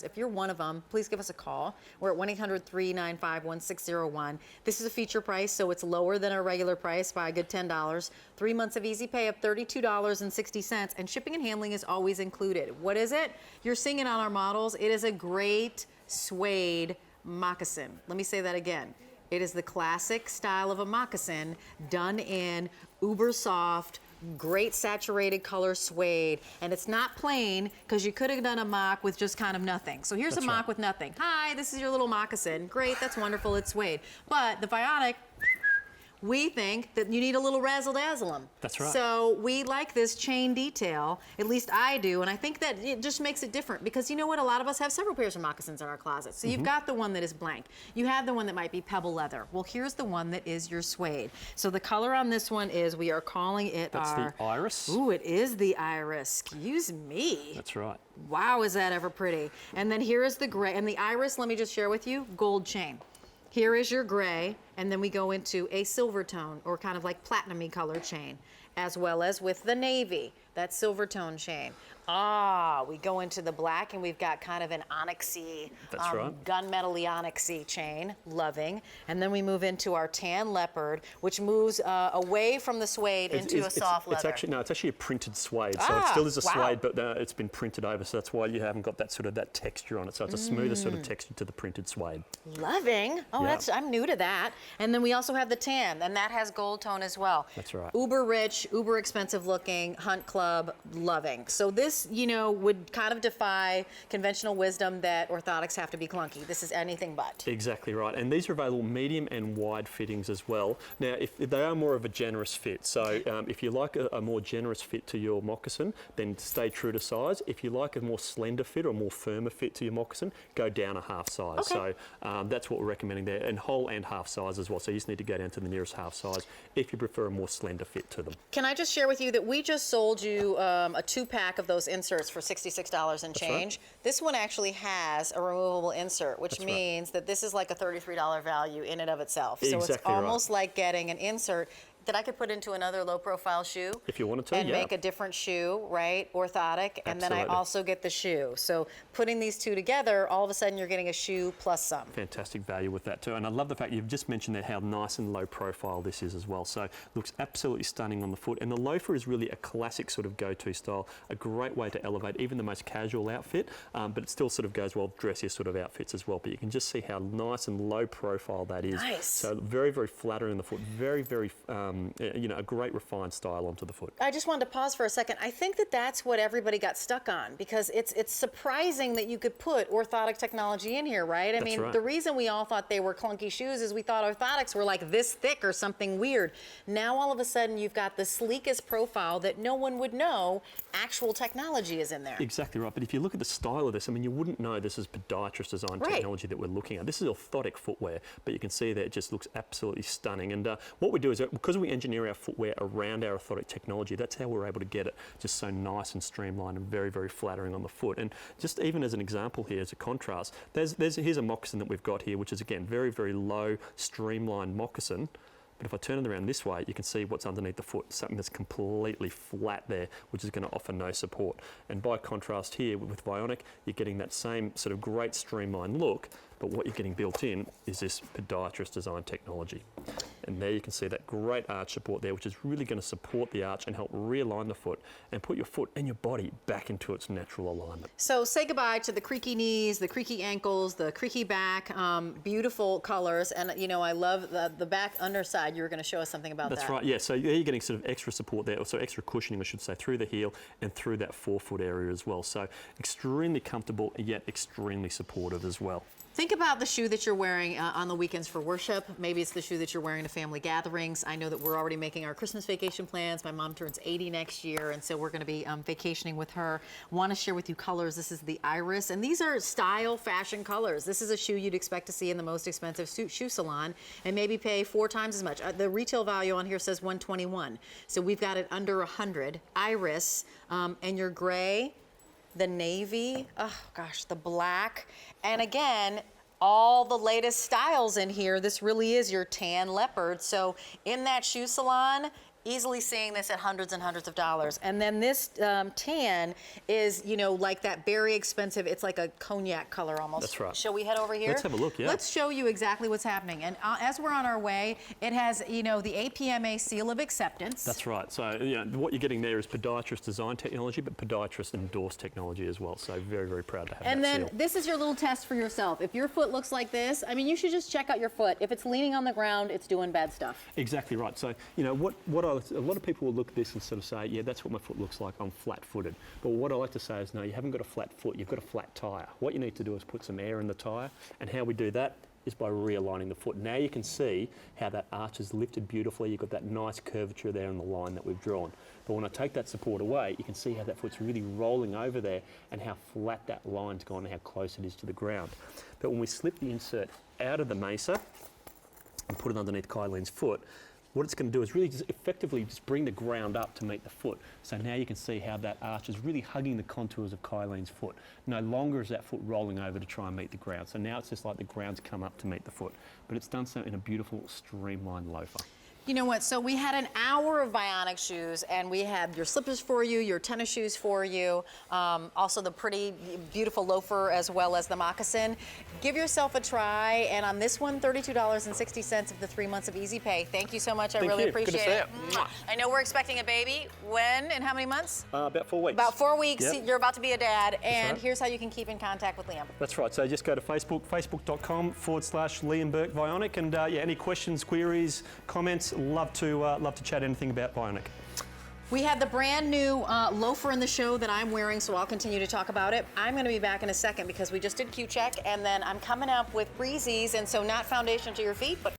If you're one of them, please give us a call. We're at 1-800-395-1601. This is a feature price, so it's lower than our regular price by a good $10. 3 months of easy pay of $32.60, and shipping and handling is always included. What is it? You're seeing it on our models. It is a great suede moccasin. Let me say that again. It is the classic style of a moccasin done in uber soft, great saturated color suede, and it's not plain because you could have done a mock with just kind of nothing. So here's a mock with nothing. Hi, this is your little moccasin. Great, that's wonderful, it's suede. But the Vionic, we think that you need a little razzle-dazzle 'em. That's right. So we like this chain detail, at least I do, and I think that it just makes it different because you know what, a lot of us have several pairs of moccasins in our closet. So you've got the one that is blank. You have the one that might be pebble leather. Well, here's the one that is your suede. So the color on this one is, we are calling it That's the iris. Ooh, it is the iris. Excuse me. That's right. Wow, is that ever pretty. And then here is the gray, and the iris, let me just share with you, gold chain. Here is your gray, and then we go into a silver tone, or kind of like platinum-y color chain, as well as with the navy, that silver tone chain. We go into the black, and we've got kind of an onyxy, gunmetal-y onyxy chain, loving. And then we move into our tan leopard, which moves away from the suede into a soft leather. It's actually a printed suede, so it still is a suede, but it's been printed over, so that's why you haven't got that sort of that texture on it. So it's a smoother sort of texture to the printed suede. Loving. Oh, I'm new to that. And then we also have the tan, and that has gold tone as well. That's right. Uber rich, uber expensive looking, hunt club, loving. So this, you know, would kind of defy conventional wisdom that orthotics have to be clunky. This is anything but. Exactly right. And these are available medium and wide fittings as well. Now, if they are more of a generous fit, so if you like a more generous fit to your moccasin, then stay true to size. If you like a more slender fit or more firmer fit to your moccasin, go down a half size. Okay. So that's what we're recommending there, and whole and half size as well. So you just need to go down to the nearest half size if you prefer a more slender fit to them. Can I just share with you that we just sold you a 2-pack of those inserts for $66 and change. Right. This one actually has a removable insert, which means that this is like a $33 value in and of itself. So it's almost like getting an insert that I could put into another low-profile shoe. If you wanted to, and make a different shoe, right? Orthotic, and then I also get the shoe. So putting these two together, all of a sudden you're getting a shoe plus some. Fantastic value with that too. And I love the fact you've just mentioned there how nice and low profile this is as well. So looks absolutely stunning on the foot. And the loafer is really a classic sort of go-to style, a great way to elevate even the most casual outfit, but it still sort of goes well with dressier sort of outfits as well. But you can just see how nice and low profile that is. Nice. So very, very flattering on the foot, very, very you know, a great refined style onto the foot. I just wanted to pause for a second. I think that that's what everybody got stuck on, because it's surprising that you could put orthotic technology in here, right? I mean, the reason we all thought they were clunky shoes is we thought orthotics were like this thick or something weird. Now all of a sudden you've got the sleekest profile that no one would know actual technology is in there. Exactly right. But if you look at the style of this, I mean, you wouldn't know this is podiatrist design technology that we're looking at. This is orthotic footwear, but you can see that it just looks absolutely stunning. And what we do is, because we engineer our footwear around our orthotic technology, that's how we're able to get it just so nice and streamlined and very, very flattering on the foot. And just even as an example here, as a contrast, here's a moccasin that we've got here, which is again very, very low, streamlined moccasin. But if I turn it around this way, you can see what's underneath the foot, something that's completely flat there, which is going to offer no support. And by contrast here with Vionic, you're getting that same sort of great streamlined look, but what you're getting built in is this podiatrist design technology. And there you can see that great arch support there, which is really going to support the arch and help realign the foot and put your foot and your body back into its natural alignment. So say goodbye to the creaky knees, the creaky ankles, the creaky back, beautiful colors. And you know, I love the back underside. You were going to show us something about that. That's right, yeah. So there you're getting sort of extra support there, or so extra cushioning, I should say, through the heel and through that forefoot area as well. So extremely comfortable, yet extremely supportive as well. Think about the shoe that you're wearing on the weekends for worship. Maybe it's the shoe that you're wearing to family gatherings. I know that we're already making our Christmas vacation plans. My mom turns 80 next year, and so we're going to be vacationing with her. Want to share with you colors. This is the Iris, and these are style fashion colors. This is a shoe you'd expect to see in the most expensive shoe salon and maybe pay 4 times as much. The retail value on here says $121. So we've got it under $100. Iris, and your gray, the navy, oh gosh, the black, and again, all the latest styles in here. This really is your tan leopard. So in that shoe salon, easily seeing this at hundreds and hundreds of dollars. And then this tan is, you know, like that very expensive, it's like a cognac color almost. That's right. Shall we head over here? Let's have a look, yeah. Let's show you exactly what's happening. And as we're on our way, it has, you know, the APMA seal of acceptance. That's right. So, you know, what you're getting there is podiatrist design technology, but podiatrist endorsed technology as well. So very, very proud to have and that then seal. this is your little test for yourself. If your foot looks like this, I mean, you should just check out your foot. If it's leaning on the ground, it's doing bad stuff. Exactly right. So, you know, a lot of people will look at this and sort of say, yeah, that's what my foot looks like, I'm flat-footed. But what I like to say is, no, you haven't got a flat foot, you've got a flat tyre. What you need to do is put some air in the tyre, and how we do that is by realigning the foot. Now you can see how that arch is lifted beautifully. You've got that nice curvature there in the line that we've drawn. But when I take that support away, you can see how that foot's really rolling over there and how flat that line's gone and how close it is to the ground. But when we slip the insert out of the Mesa and put it underneath Kylene's foot, what it's going to do is really just effectively just bring the ground up to meet the foot. So now you can see how that arch is really hugging the contours of Kylene's foot. No longer is that foot rolling over to try and meet the ground. So now it's just like the ground's come up to meet the foot. But it's done so in a beautiful, streamlined loafer. You know what, so we had an hour of Vionic shoes, and we had your slippers for you, your tennis shoes for you, also the pretty, beautiful loafer as well as the moccasin. Give yourself a try, and on this one, $32.60 of the 3 months of easy pay. Thank you so much, I really appreciate it. I know we're expecting a baby. When and how many months? About 4 weeks. About 4 weeks, yep. You're about to be a dad, and here's how you can keep in contact with Liam. That's right, so just go to Facebook, facebook.com/Liam Burke Vionic, and yeah, any questions, queries, comments, love to chat anything about Vionic. We had the brand new loafer in the show that I'm wearing, so I'll continue to talk about it. I'm going to be back in a second because we just did Q-Check, and then I'm coming up with Breezies, and so not foundation to your feet, but